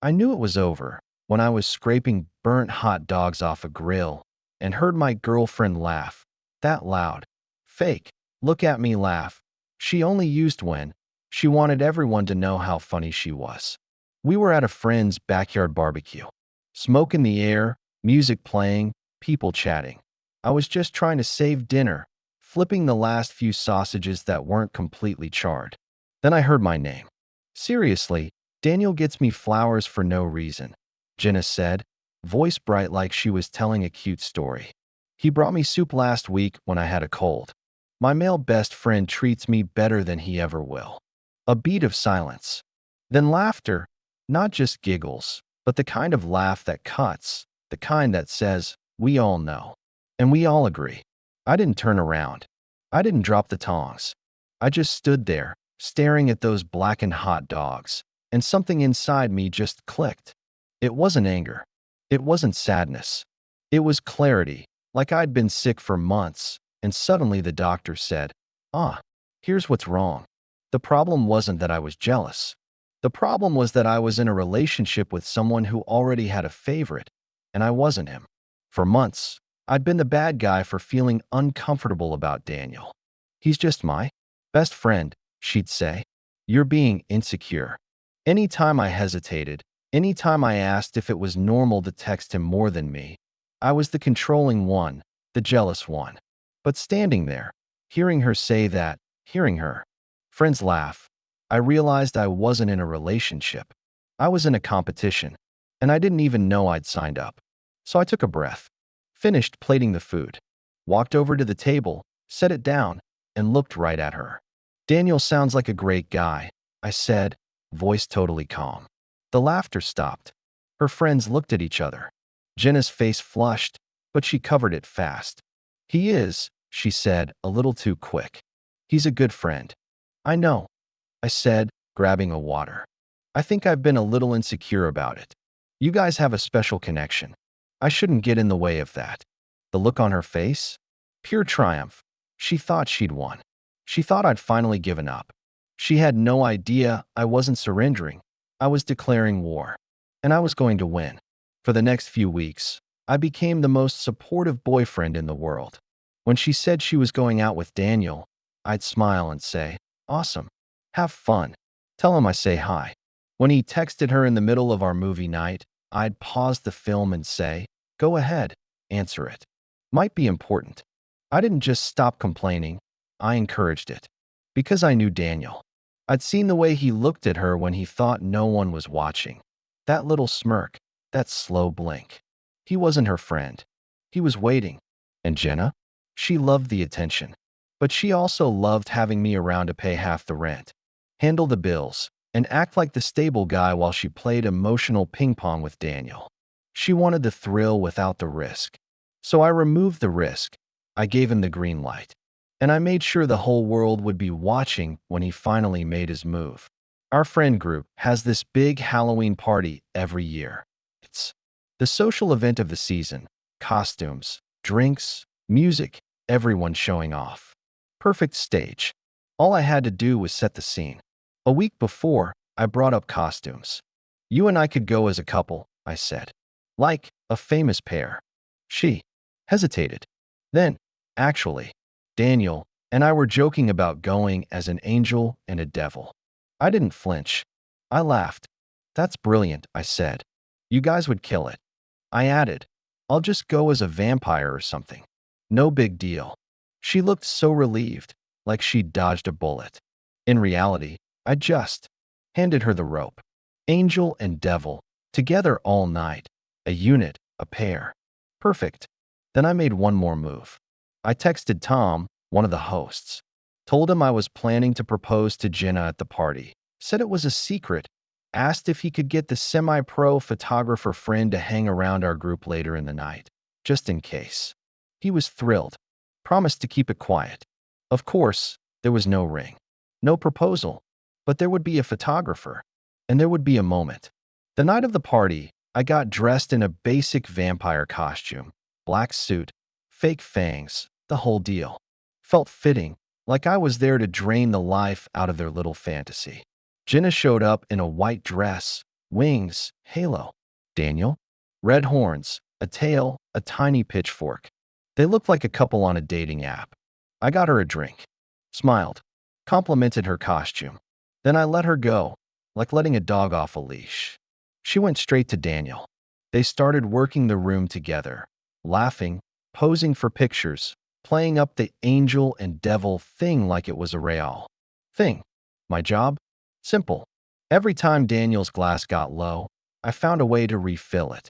I knew it was over when I was scraping burnt hot dogs off a grill and heard my girlfriend laugh. That loud. Fake. Look at me laugh. She only used when she wanted everyone to know how funny she was. We were at a friend's backyard barbecue. Smoke in the air, music playing, people chatting. I was just trying to save dinner, flipping the last few sausages that weren't completely charred. Then I heard my name. Seriously, Daniel gets me flowers for no reason, Jenna said, voice bright like she was telling a cute story. He brought me soup last week when I had a cold. My male best friend treats me better than he ever will. A beat of silence. Then laughter, not just giggles, but the kind of laugh that cuts, the kind that says, we all know. And we all agree. I didn't turn around. I didn't drop the tongs. I just stood there, staring at those blackened hot dogs, and something inside me just clicked. It wasn't anger. It wasn't sadness. It was clarity, like I'd been sick for months, and suddenly the doctor said, here's what's wrong. The problem wasn't that I was jealous. The problem was that I was in a relationship with someone who already had a favorite, and I wasn't him. For months, I'd been the bad guy for feeling uncomfortable about Daniel. He's just my best friend, she'd say. You're being insecure. Anytime I hesitated, anytime I asked if it was normal to text him more than me, I was the controlling one, the jealous one. But standing there, hearing her say that, hearing her friends laugh, I realized I wasn't in a relationship. I was in a competition, and I didn't even know I'd signed up. So I took a breath, finished plating the food, walked over to the table, set it down, and looked right at her. Daniel sounds like a great guy, I said, voice totally calm. The laughter stopped. Her friends looked at each other. Jenna's face flushed, but she covered it fast. He is, she said, a little too quick. He's a good friend. I know, I said, grabbing a water. I think I've been a little insecure about it. You guys have a special connection. I shouldn't get in the way of that. The look on her face? Pure triumph. She thought she'd won. She thought I'd finally given up. She had no idea I wasn't surrendering. I was declaring war. And I was going to win. For the next few weeks, I became the most supportive boyfriend in the world. When she said she was going out with Daniel, I'd smile and say, awesome. Have fun. Tell him I say hi. When he texted her in the middle of our movie night, I'd pause the film and say, go ahead, answer it. Might be important. I didn't just stop complaining, I encouraged it. Because I knew Daniel. I'd seen the way he looked at her when he thought no one was watching. That little smirk, that slow blink. He wasn't her friend. He was waiting. And Jenna? She loved the attention. But she also loved having me around to pay half the rent, handle the bills, and act like the stable guy while she played emotional ping pong with Daniel. She wanted the thrill without the risk. So I removed the risk. I gave him the green light. And I made sure the whole world would be watching when he finally made his move. Our friend group has this big Halloween party every year. It's the social event of the season. Costumes, drinks, music, everyone showing off. Perfect stage. All I had to do was set the scene. A week before, I brought up costumes. You and I could go as a couple, I said. Like a famous pair. She hesitated. Then, actually, Daniel and I were joking about going as an angel and a devil. I didn't flinch. I laughed. That's brilliant, I said. You guys would kill it. I added, I'll just go as a vampire or something. No big deal. She looked so relieved, like she'd dodged a bullet. In reality, I just handed her the rope. Angel and devil, together all night. A unit, a pair. Perfect. Then I made one more move. I texted Tom, one of the hosts. Told him I was planning to propose to Jenna at the party. Said it was a secret. Asked if he could get the semi-pro photographer friend to hang around our group later in the night, just in case. He was thrilled. Promised to keep it quiet. Of course, there was no ring. No proposal. But there would be a photographer. And there would be a moment. The night of the party, I got dressed in a basic vampire costume. Black suit, fake fangs, the whole deal. Felt fitting, like I was there to drain the life out of their little fantasy. Jenna showed up in a white dress, Wings, halo. Daniel? Red horns, a tail, a tiny pitchfork. They looked like a couple on a dating app. I got her a drink, smiled, complimented her costume. Then I let her go, like letting a dog off a leash. She went straight to Daniel. They started working the room together, laughing, posing for pictures, playing up the angel and devil thing like it was a real thing. My job? Simple. Every time Daniel's glass got low, I found a way to refill it.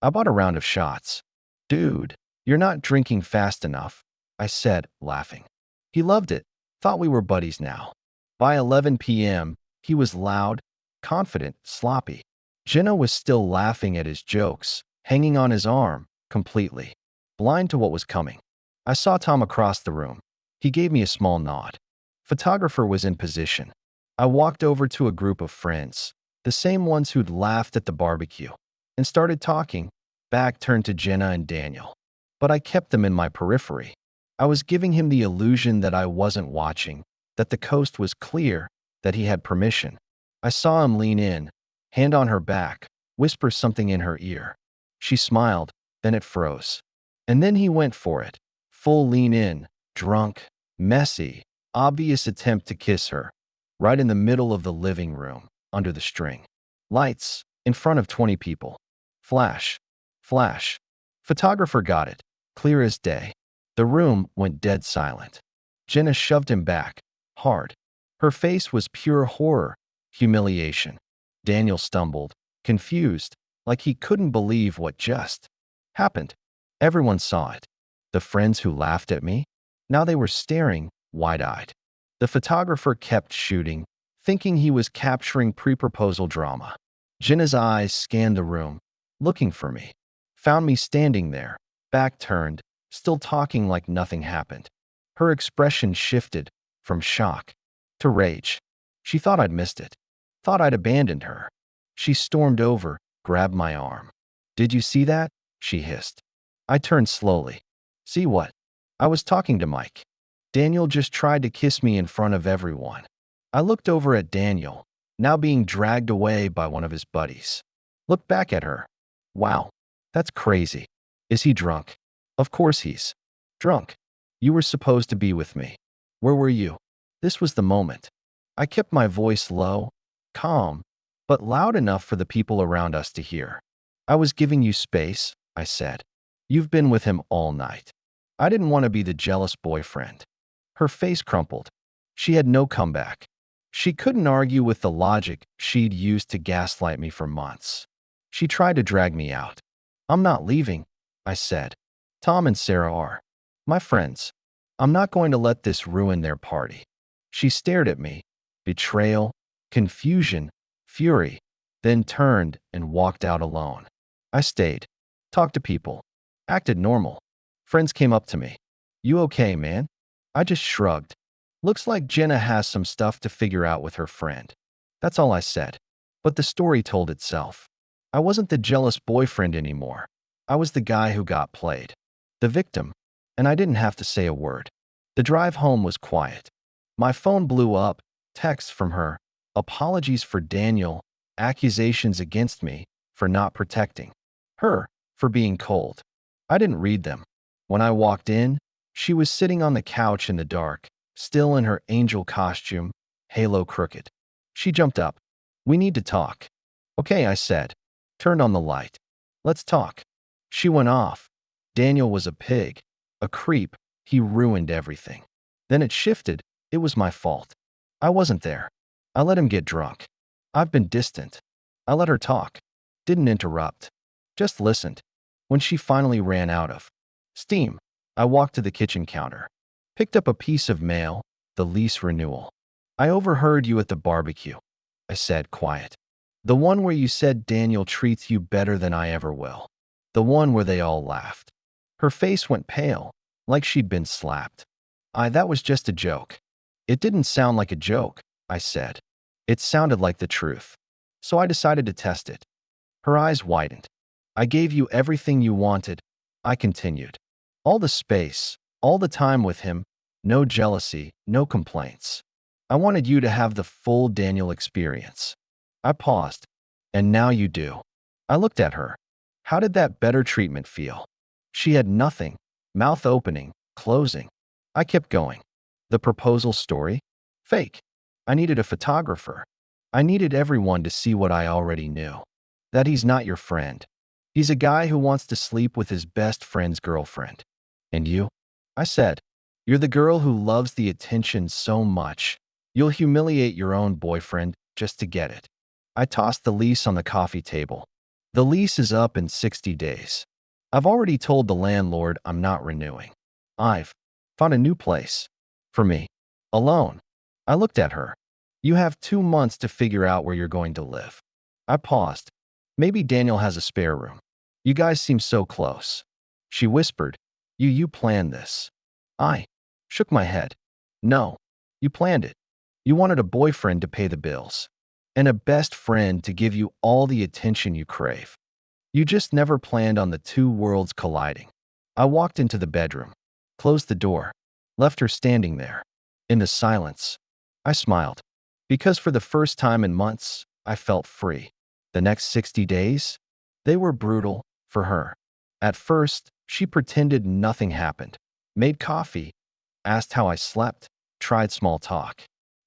I bought a round of shots. Dude, you're not drinking fast enough, I said, laughing. He loved it, thought we were buddies now. By 11 p.m., he was loud, confident, sloppy. Jenna was still laughing at his jokes, hanging on his arm, completely blind to what was coming. I saw Tom across the room. He gave me a small nod. Photographer was in position. I walked over to a group of friends, the same ones who'd laughed at the barbecue, and started talking, back turned to Jenna and Daniel. But I kept them in my periphery. I was giving him the illusion that I wasn't watching, that the coast was clear, that he had permission. I saw him lean in, hand on her back, whisper something in her ear. She smiled, then it froze. And then he went for it. Full lean in, drunk, messy, obvious attempt to kiss her, right in the middle of the living room, under the string. Lights, in front of 20 people. Flash. Flash. Photographer got it, clear as day. The room went dead silent. Jenna shoved him back, hard. Her face was pure horror, humiliation. Daniel stumbled, confused, like he couldn't believe what just happened. Everyone saw it. The friends who laughed at me, now they were staring, wide-eyed. The photographer kept shooting, thinking he was capturing pre-proposal drama. Jenna's eyes scanned the room, looking for me. Found me standing there, back turned, still talking like nothing happened. Her expression shifted from shock to rage. She thought I'd missed it, thought I'd abandoned her. She stormed over, grabbed my arm. "Did you see that?" she hissed. I turned slowly. See what? I was talking to Mike. Daniel just tried to kiss me in front of everyone. I looked over at Daniel, now being dragged away by one of his buddies. Looked back at her. Wow, that's crazy. Is he drunk? Of course he's drunk. You were supposed to be with me. Where were you? This was the moment. I kept my voice low, calm, but loud enough for the people around us to hear. I was giving you space, I said. You've been with him all night. I didn't want to be the jealous boyfriend. Her face crumpled. She had no comeback. She couldn't argue with the logic she'd used to gaslight me for months. She tried to drag me out. I'm not leaving, I said. Tom and Sarah are my friends. I'm not going to let this ruin their party. She stared at me, betrayal, confusion, fury, then turned and walked out alone. I stayed, talked to people, acted normal. Friends came up to me. You okay, man? I just shrugged. Looks like Jenna has some stuff to figure out with her friend. That's all I said. But the story told itself. I wasn't the jealous boyfriend anymore. I was the guy who got played. The victim. And I didn't have to say a word. The drive home was quiet. My phone blew up, texts from her, apologies for Daniel, accusations against me for not protecting her, for being cold. I didn't read them. When I walked in, she was sitting on the couch in the dark, still in her angel costume, halo crooked. She jumped up. We need to talk. Okay, I said. Turned on the light. Let's talk. She went off. Daniel was a pig, a creep. He ruined everything. Then it shifted. It was my fault. I wasn't there. I let him get drunk. I've been distant. I let her talk. Didn't interrupt. Just listened. When she finally ran out of steam, I walked to the kitchen counter. Picked up a piece of mail, the lease renewal. I overheard you at the barbecue, I said, quiet. The one where you said Daniel treats you better than I ever will. The one where they all laughed. Her face went pale, like she'd been slapped. That was just a joke. It didn't sound like a joke, I said. It sounded like the truth. So I decided to test it. Her eyes widened. I gave you everything you wanted, I continued. All the space, all the time with him, no jealousy, no complaints. I wanted you to have the full Daniel experience. I paused. And now you do. I looked at her. How did that better treatment feel? She had nothing. Mouth opening, closing. I kept going. The proposal story? Fake. I needed a photographer. I needed everyone to see what I already knew. That he's not your friend. He's a guy who wants to sleep with his best friend's girlfriend. And you? I said, you're the girl who loves the attention so much. You'll humiliate your own boyfriend just to get it. I tossed the lease on the coffee table. The lease is up in 60 days. I've already told the landlord I'm not renewing. I've found a new place. For me. Alone. I looked at her. You have 2 months to figure out where you're going to live. I paused. Maybe Daniel has a spare room. You guys seem so close. She whispered, You planned this. I shook my head. No, you planned it. You wanted a boyfriend to pay the bills. And a best friend to give you all the attention you crave. You just never planned on the two worlds colliding. I walked into the bedroom, closed the door, left her standing there. In the silence, I smiled. Because for the first time in months, I felt free. The next 60 days, they were brutal for her. At first, she pretended nothing happened, made coffee, asked how I slept, tried small talk.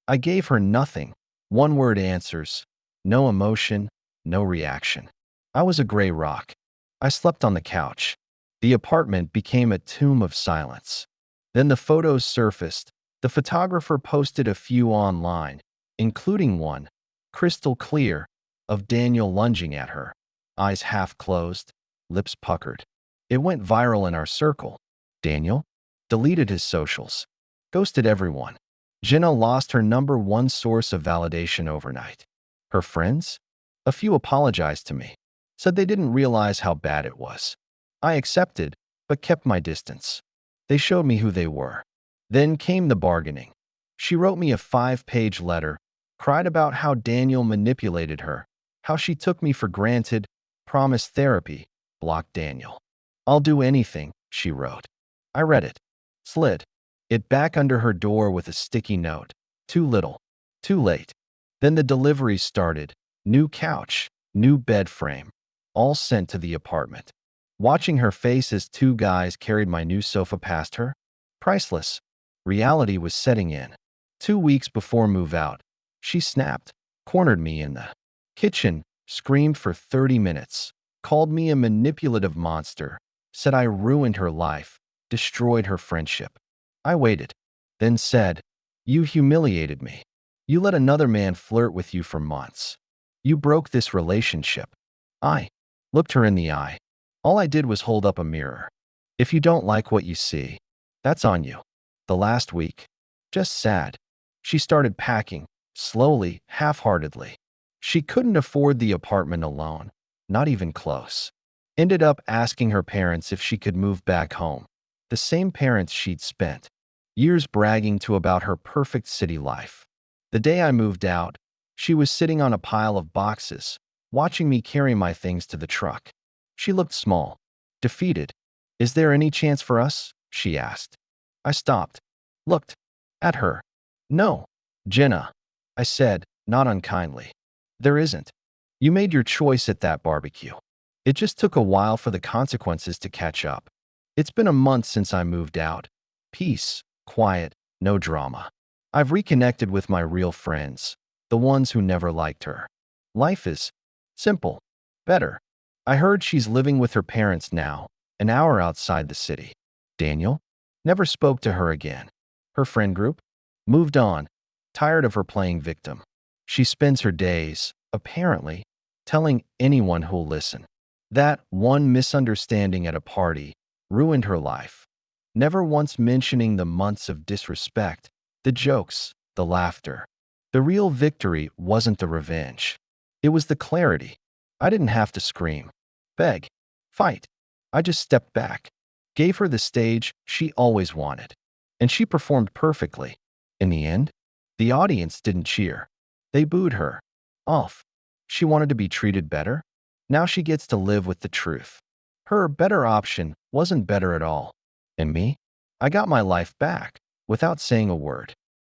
I gave her nothing, one-word answers, no emotion, no reaction. I was a gray rock. I slept on the couch. The apartment became a tomb of silence. Then the photos surfaced. The photographer posted a few online, including one, crystal clear, of Daniel lunging at her, eyes half closed, lips puckered. It went viral in our circle. Daniel deleted his socials, ghosted everyone. Jenna lost her #1 source of validation overnight. Her friends? A few apologized to me, said they didn't realize how bad it was. I accepted, but kept my distance. They showed me who they were. Then came the bargaining. She wrote me a 5-page letter, cried about how Daniel manipulated her, how she took me for granted, promised therapy, blocked Daniel. I'll do anything, she wrote. I read it, slid it back under her door with a sticky note. Too little, too late. Then the deliveries started. New couch, new bed frame, all sent to the apartment. Watching her face as 2 guys carried my new sofa past her, priceless. Reality was setting in. 2 weeks before move out, she snapped, cornered me in the kitchen, screamed for 30 minutes, called me a manipulative monster, said I ruined her life, destroyed her friendship. I waited, then said, You humiliated me. You let another man flirt with you for months. You broke this relationship. I looked her in the eye. All I did was hold up a mirror. If you don't like what you see, that's on you. The last week, just sad. She started packing, slowly, half-heartedly. She couldn't afford the apartment alone, not even close. Ended up asking her parents if she could move back home. The same parents she'd spent years bragging to about her perfect city life. The day I moved out, she was sitting on a pile of boxes, watching me carry my things to the truck. She looked small, defeated. Is there any chance for us? She asked. I stopped, looked at her. No, Jenna, I said, not unkindly. There isn't. You made your choice at that barbecue. It just took a while for the consequences to catch up. It's been a month since I moved out. Peace, quiet, no drama. I've reconnected with my real friends, the ones who never liked her. Life is simple, better. I heard she's living with her parents now, an hour outside the city. Daniel never spoke to her again. Her friend group moved on, tired of her playing victim. She spends her days, apparently, telling anyone who'll listen. That one misunderstanding at a party ruined her life, never once mentioning the months of disrespect, the jokes, the laughter. The real victory wasn't the revenge. It was the clarity. I didn't have to scream, beg, fight. I just stepped back, gave her the stage she always wanted. And she performed perfectly. In the end, the audience didn't cheer. They booed her off. She wanted to be treated better. Now she gets to live with the truth. Her better option wasn't better at all. And me? I got my life back without saying a word.